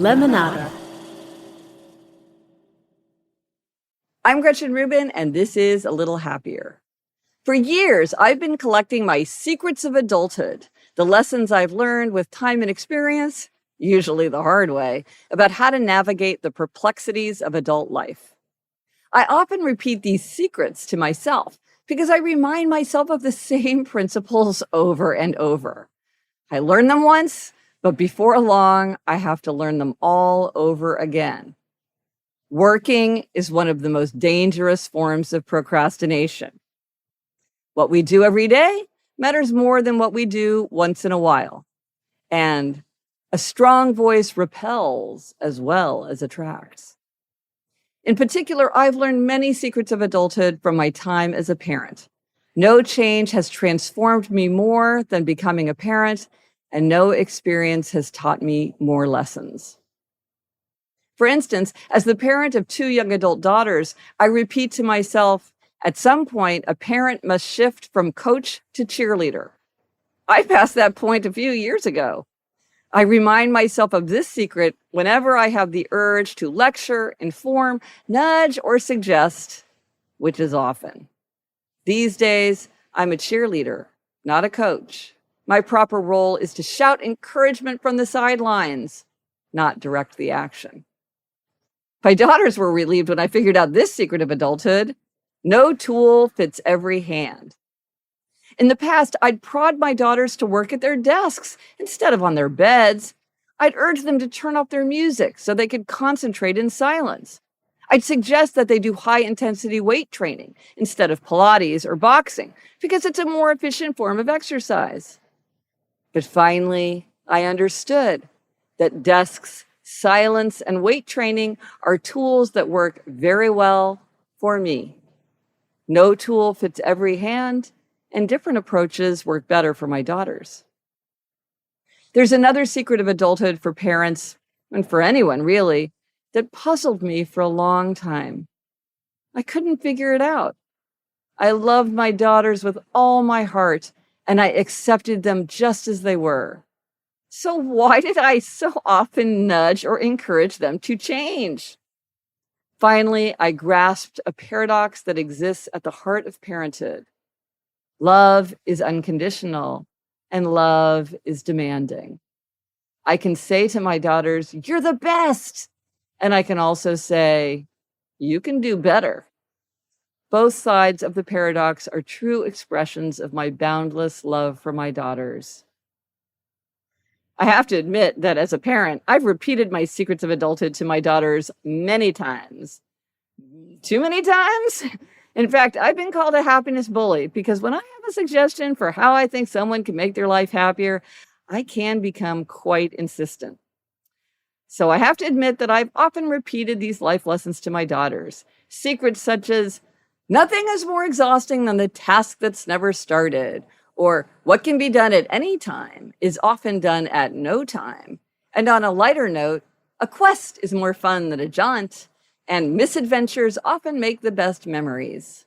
Lemonada. I'm Gretchen Rubin, and this is A Little Happier. For years, I've been collecting my secrets of adulthood, the lessons I've learned with time and experience, usually the hard way, about how to navigate the perplexities of adult life. I often repeat these secrets to myself because I remind myself of the same principles over and over. I learned them once, but before long, I have to learn them all over again. Working is one of the most dangerous forms of procrastination. What we do every day matters more than what we do once in a while. And a strong voice repels as well as attracts. In particular, I've learned many secrets of adulthood from my time as a parent. No change has transformed me more than becoming a parent, and no experience has taught me more lessons. For instance, as the parent of 2 young adult daughters, I repeat to myself, at some point, a parent must shift from coach to cheerleader. I passed that point a few years ago. I remind myself of this secret whenever I have the urge to lecture, inform, nudge, or suggest, which is often. These days, I'm a cheerleader, not a coach. My proper role is to shout encouragement from the sidelines, not direct the action. My daughters were relieved when I figured out this secret of adulthood. No tool fits every hand. In the past, I'd prod my daughters to work at their desks instead of on their beds. I'd urge them to turn off their music so they could concentrate in silence. I'd suggest that they do high-intensity weight training instead of Pilates or boxing because it's a more efficient form of exercise. But finally, I understood that desks, silence, and weight training are tools that work very well for me. No tool fits every hand, and different approaches work better for my daughters. There's another secret of adulthood for parents, and for anyone really, that puzzled me for a long time. I couldn't figure it out. I loved my daughters with all my heart, and I accepted them just as they were. So why did I so often nudge or encourage them to change? Finally, I grasped a paradox that exists at the heart of parenthood. Love is unconditional, and love is demanding. I can say to my daughters, "You're the best," and I can also say, "You can do better." Both sides of the paradox are true expressions of my boundless love for my daughters. I have to admit that as a parent, I've repeated my secrets of adulthood to my daughters many times. Too many times? In fact, I've been called a happiness bully because when I have a suggestion for how I think someone can make their life happier, I can become quite insistent. So I have to admit that I've often repeated these life lessons to my daughters. Secrets such as, nothing is more exhausting than the task that's never started, or what can be done at any time is often done at no time. And on a lighter note, a quest is more fun than a jaunt, and misadventures often make the best memories.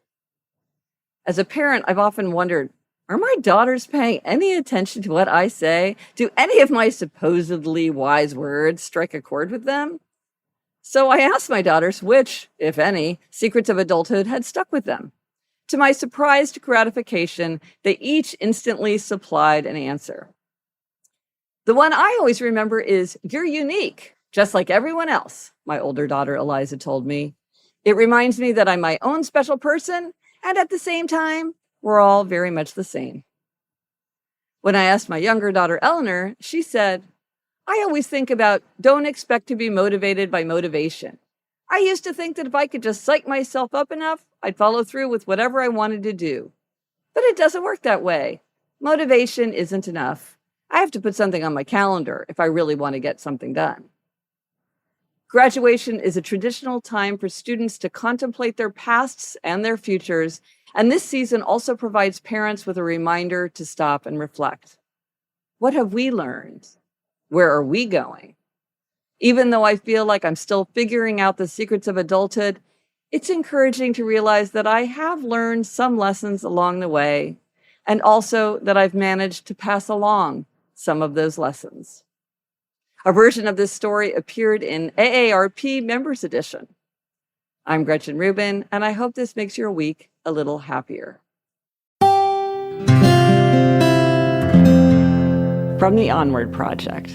As a parent, I've often wondered, are my daughters paying any attention to what I say? Do any of my supposedly wise words strike a chord with them? So I asked my daughters which, if any, secrets of adulthood had stuck with them. To my surprised gratification, they each instantly supplied an answer. The one I always remember is, "You're unique, just like everyone else," my older daughter Eliza told me. It reminds me that I'm my own special person, and at the same time, we're all very much the same. When I asked my younger daughter Eleanor, she said, "I always think about don't expect to be motivated by motivation. I used to think that if I could just psych myself up enough, I'd follow through with whatever I wanted to do. But it doesn't work that way. Motivation isn't enough. I have to put something on my calendar if I really want to get something done." Graduation is a traditional time for students to contemplate their pasts and their futures, and this season also provides parents with a reminder to stop and reflect. What have we learned? Where are we going? Even though I feel like I'm still figuring out the secrets of adulthood, it's encouraging to realize that I have learned some lessons along the way, and also that I've managed to pass along some of those lessons. A version of this story appeared in AARP Members Edition. I'm Gretchen Rubin, and I hope this makes your week a little happier. From the Onward Project.